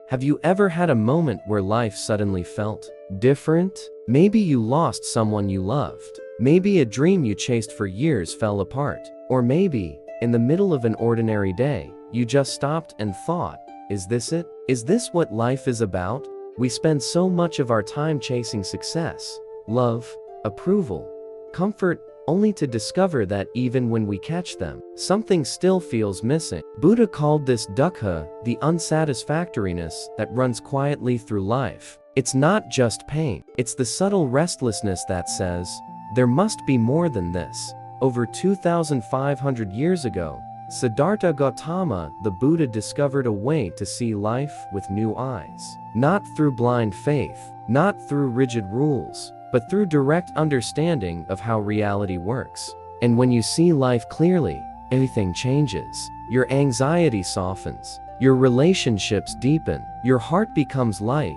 Have you ever had a moment where life suddenly felt different? Maybe you lost someone you loved. Maybe a dream you chased for years fell apart. Or maybe, in the middle of an ordinary day, you just stopped and thought, is this it? Is this what life is about? We spend so much of our time chasing success, love, approval, comfort, only to discover that even when we catch them, something still feels missing. Buddha called this dukkha, the unsatisfactoriness that runs quietly through life. It's not just pain, it's the subtle restlessness that says, there must be more than this. Over 2,500 years ago, Siddhartha Gautama, the Buddha, discovered a way to see life with new eyes. Not through blind faith, not through rigid rules, but through direct understanding of how reality works. And when you see life clearly, everything changes. Your anxiety softens, your relationships deepen, your heart becomes light,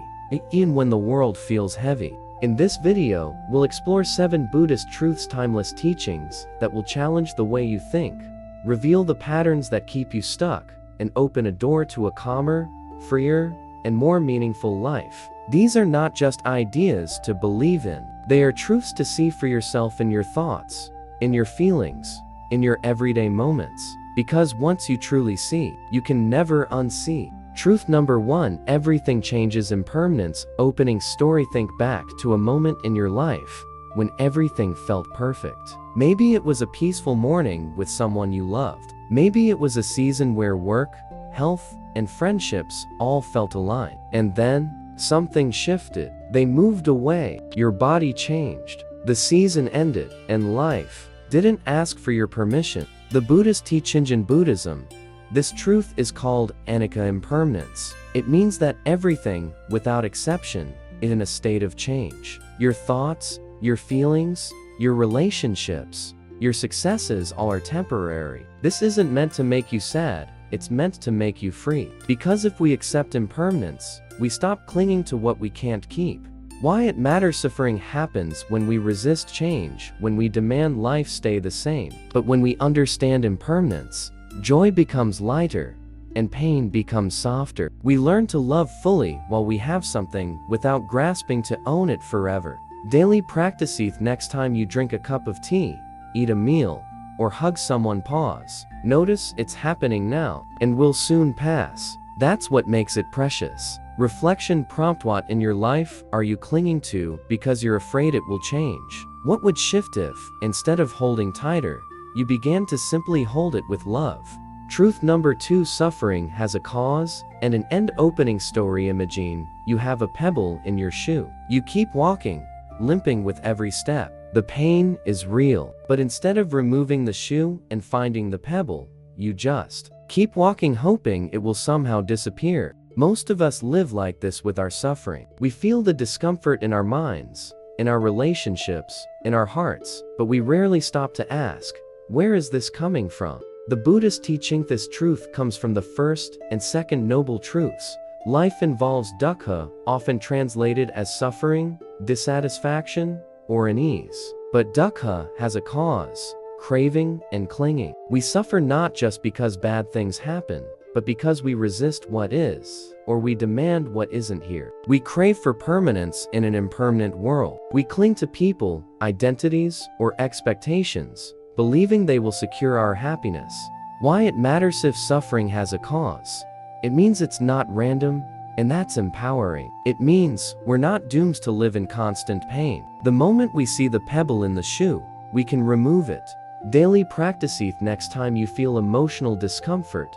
even when the world feels heavy. In this video, we'll explore 7 Buddhist truths, timeless teachings that will challenge the way you think, reveal the patterns that keep you stuck, and open a door to a calmer, freer, and more meaningful life. These are not just ideas to believe in. They are truths to see for yourself in your thoughts, in your feelings, in your everyday moments. Because once you truly see, you can never unsee. Truth number 1, everything changes. Impermanence. Opening story. Think back to a moment in your life when everything felt perfect. Maybe it was a peaceful morning with someone you loved. Maybe it was a season where work, health, and friendships all felt aligned. And then, something shifted. They moved away. Your body changed. The season ended, and life didn't ask for your permission. The Buddhist teaching in Buddhism, this truth is called anicca, impermanence. It means that everything, without exception, is in a state of change. Your thoughts, your feelings, your relationships, your successes all are temporary. This isn't meant to make you sad, it's meant to make you free. Because if we accept impermanence, we stop clinging to what we can't keep. Why it matters. Suffering happens when we resist change, when we demand life stay the same. But when we understand impermanence, joy becomes lighter, and pain becomes softer. We learn to love fully while we have something, without grasping to own it forever. Daily practice. Next time you drink a cup of tea, eat a meal, or hug someone, pause. Notice it's happening now, and will soon pass. That's what makes it precious. Reflection prompt. What in your life are you clinging to because you're afraid it will change? What would shift if, instead of holding tighter, you began to simply hold it with love? Truth number 2, suffering has a cause and an end. Opening story. Imagine you have a pebble in your shoe. You keep walking, limping with every step. The pain is real, but instead of removing the shoe and finding the pebble, you just keep walking, hoping it will somehow disappear. Most of us live like this with our suffering. We feel the discomfort in our minds, in our relationships, in our hearts, but we rarely stop to ask, where is this coming from? The Buddhist teaching. This truth comes from the first and second noble truths. Life involves dukkha, often translated as suffering, dissatisfaction, or unease. But dukkha has a cause: craving and clinging. We suffer not just because bad things happen, but because we resist what is, or we demand what isn't here. We crave for permanence in an impermanent world. We cling to people, identities, or expectations, believing they will secure our happiness. Why it matters. If suffering has a cause, it means it's not random, and that's empowering. It means we're not doomed to live in constant pain. The moment we see the pebble in the shoe, we can remove it. Daily practice. Next time you feel emotional discomfort,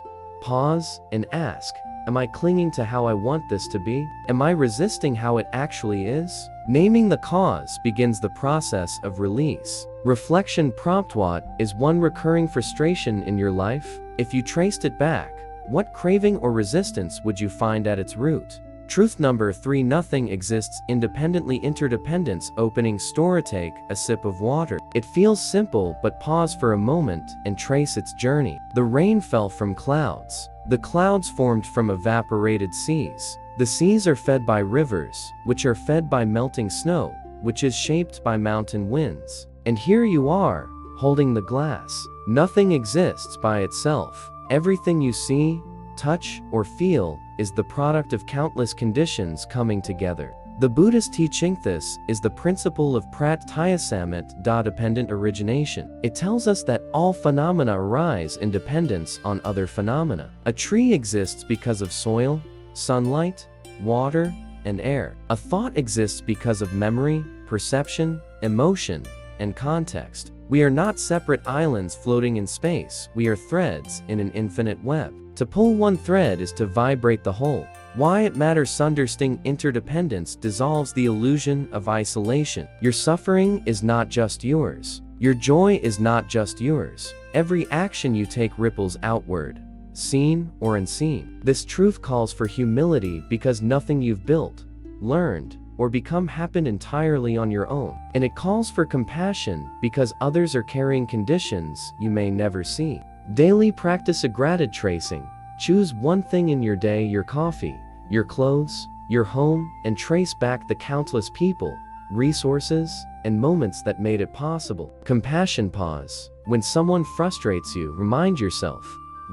pause and ask, am I clinging to how I want this to be? Am I resisting how it actually is? Naming the cause begins the process of release. Reflection prompt. What is one recurring frustration in your life? If you traced it back, what craving or resistance would you find at its root? Truth number 3, nothing exists independently. Interdependence. Opening story. Take a sip of water. It feels simple, but pause for a moment and trace its journey. The rain fell from clouds. The clouds formed from evaporated seas. The seas are fed by rivers, which are fed by melting snow, which is shaped by mountain winds. And here you are, holding the glass. Nothing exists by itself. Everything you see, touch, or feel is the product of countless conditions coming together. The Buddhist teaching this is the principle of pratyaya dependent origination. It tells us that all phenomena arise in dependence on other phenomena. A tree exists because of soil, sunlight, water, and air. A thought exists because of memory, perception, emotion, and context. We are not separate islands floating in space, we are threads in an infinite web. To pull one thread is to vibrate the whole. Why it matters. Understanding interdependence dissolves the illusion of isolation. Your suffering is not just yours. Your joy is not just yours. Every action you take ripples outward, seen or unseen. This truth calls for humility because nothing you've built, learned, or become happened entirely on your own. And it calls for compassion because others are carrying conditions you may never see. Daily practice a gratitude tracing. Choose one thing in your day, your coffee, your clothes, your home, and trace back the countless people, resources, and moments that made it possible. Compassion pause. When someone frustrates you, remind yourself,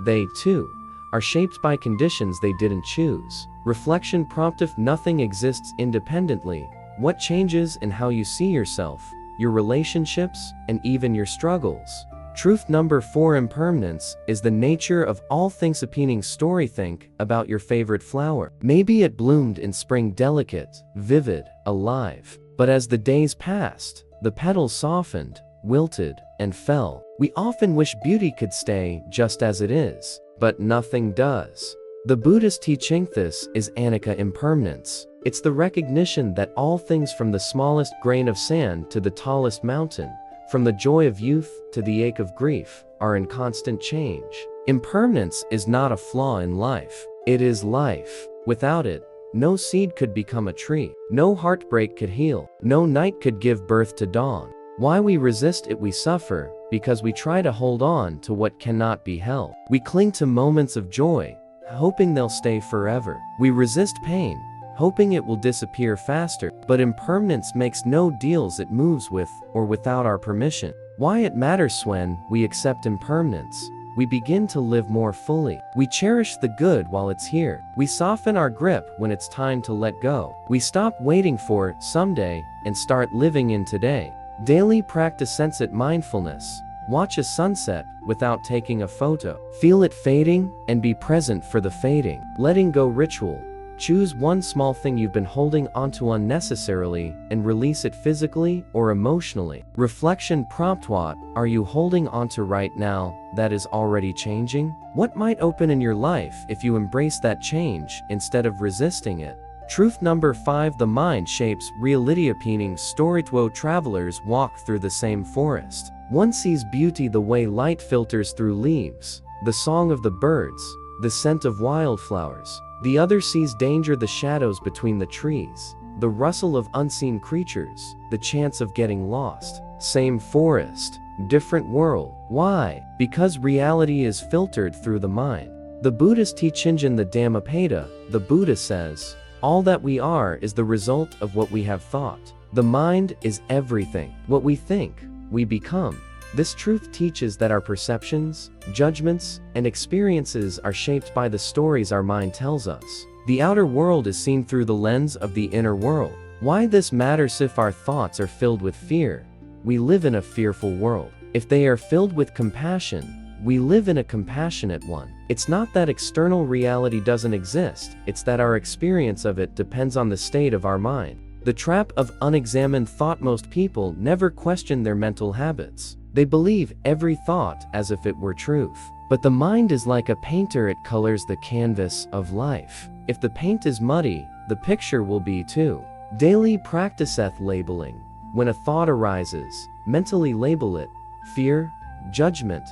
they, too, are shaped by conditions they didn't choose. Reflection prompt. If nothing exists independently, what changes in how you see yourself, your relationships, and even your struggles? Truth number 4. Impermanence is the nature of all things. Appealing story. Think about your favorite flower. Maybe it bloomed in spring, delicate, vivid, alive. But as the days passed, the petals softened, wilted, and fell. We often wish beauty could stay just as it is, but nothing does. The Buddhist teaching this is anicca, impermanence. It's the recognition that all things, from the smallest grain of sand to the tallest mountain, from the joy of youth to the ache of grief, are in constant change. Impermanence is not a flaw in life. It is life. Without it, no seed could become a tree. No heartbreak could heal. No night could give birth to dawn. Why we resist it? We suffer because we try to hold on to what cannot be held. We cling to moments of joy, hoping they'll stay forever. We resist pain, hoping it will disappear faster. But impermanence makes no deals. It moves with or without our permission. Why it matters. When we accept impermanence, we begin to live more fully. We cherish the good while it's here. We soften our grip when it's time to let go. We stop waiting for someday and start living in today. Daily practice sunset mindfulness. Watch a sunset without taking a photo. Feel it fading and be present for the fading. Letting go ritual. Choose one small thing you've been holding onto unnecessarily and release it physically or emotionally. Reflection prompt. What are you holding onto right now that is already changing? What might open in your life if you embrace that change instead of resisting it? Truth number 5. The mind shapes reality. Appealing story. Two travelers walk through the same forest. One sees beauty the way light filters through leaves, the song of the birds, the scent of wildflowers. The other sees danger, the shadows between the trees, the rustle of unseen creatures, the chance of getting lost. Same forest, different world. Why? Because reality is filtered through the mind. The Buddhist teaching in the Dhammapada, the Buddha says, all that we are is the result of what we have thought. The mind is everything. What we think, we become. This truth teaches that our perceptions, judgments, and experiences are shaped by the stories our mind tells us. The outer world is seen through the lens of the inner world. Why this matters? If our thoughts are filled with fear, we live in a fearful world. If they are filled with compassion, we live in a compassionate one. It's not that external reality doesn't exist, it's that our experience of it depends on the state of our mind. The trap of unexamined thought. Most people never question their mental habits. They believe every thought as if it were truth. But the mind is like a painter. It colors the canvas of life. If the paint is muddy, the picture will be too. Daily practiceth labeling. When a thought arises, mentally label it. Fear, judgment,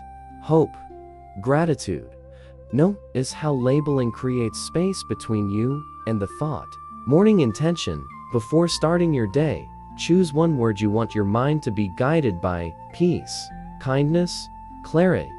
hope, gratitude. Notice how labeling creates space between you and the thought. Morning intention. Before starting your day, choose one word you want your mind to be guided by: peace, kindness, clarity.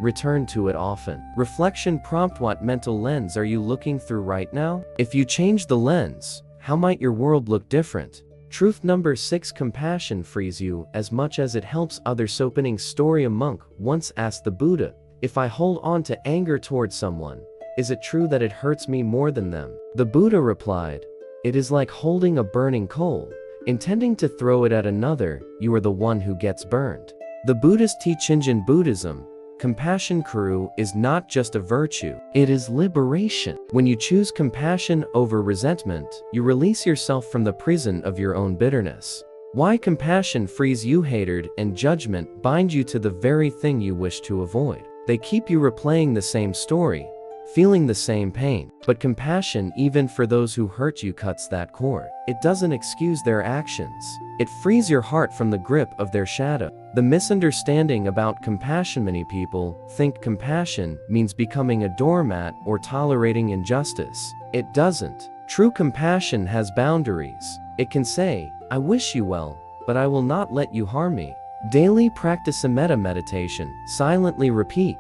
Return to it often. Reflection prompt. What mental lens are you looking through right now? If you change the lens, how might your world look different? Truth number 6. Compassion frees you as much as it helps others. Opening story. A monk once asked the Buddha, if I hold on to anger towards someone, Is it true that it hurts me more than them? The Buddha replied, it is like holding a burning coal. Intending to throw it at another, you are the one who gets burned. The Buddhist teaching in Buddhism, compassion karuṇā, is not just a virtue, it is liberation. When you choose compassion over resentment, you release yourself from the prison of your own bitterness. Why compassion frees you hatred and judgment bind you to the very thing you wish to avoid. They keep you replaying the same story, feeling the same pain. But compassion, even for those who hurt you, cuts that cord. It doesn't excuse their actions. It frees your heart from the grip of their shadow. The misunderstanding about compassion: many people think compassion means becoming a doormat or tolerating injustice. It doesn't. True compassion has boundaries. It can say, I wish you well, but I will not let you harm me. Daily practice a metta meditation. Silently repeat,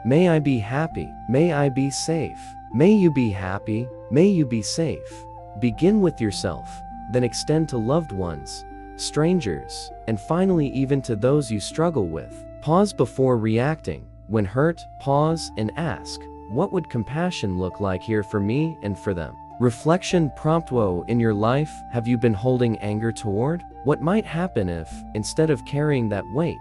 may I be happy, may I be safe, may you be happy, may you be safe. Begin with yourself, then extend to loved ones, strangers, and finally even to those you struggle with. Pause before reacting. When hurt, pause and ask, what would compassion look like here for me and for them? Reflection prompt: woe in your life have you been holding anger toward? What might happen if, instead of carrying that weight,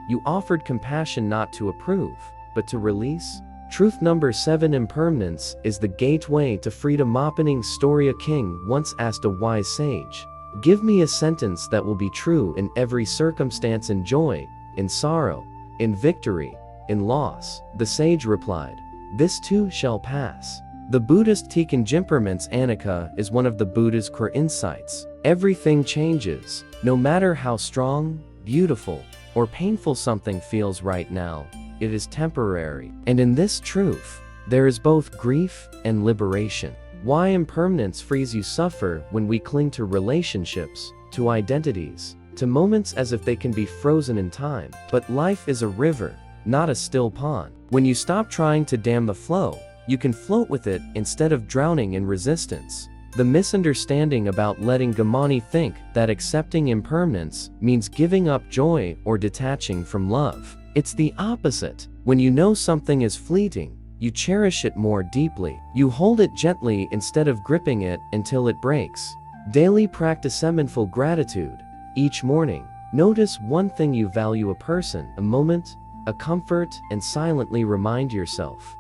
you offered compassion not to approve, but to release? Truth number 7: impermanence is the gateway to freedom. Opening story: a king once asked a wise sage, give me a sentence that will be true in every circumstance, in joy, in sorrow, in victory, in loss. The sage replied, this too shall pass. The Buddhist teaching impermanence anicca is one of the Buddha's core insights. Everything changes. No matter how strong, beautiful, or painful something feels right now, it is temporary. And in this truth, there is both grief and liberation. Why impermanence frees you: suffer when we cling to relationships, to identities, to moments as if they can be frozen in time. But life is a river, not a still pond. When you stop trying to dam the flow, you can float with it instead of drowning in resistance. The misunderstanding about letting go: many think that accepting impermanence means giving up joy or detaching from love. It's the opposite. When you know something is fleeting, you cherish it more deeply. You hold it gently instead of gripping it until it breaks. Daily practice mindful gratitude. Each morning, notice one thing you value: a person, a moment, a comfort, and silently remind yourself,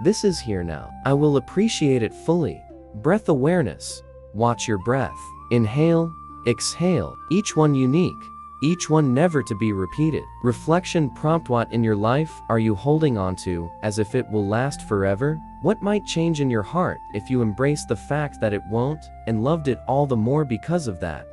this is here now. I will appreciate it fully. Breath awareness. Watch your breath. Inhale, exhale. Each one unique. Each one never to be repeated. Reflection prompt: what in your life are you holding on to as if it will last forever? What might change in your heart if you embrace the fact that it won't, and loved it all the more because of that?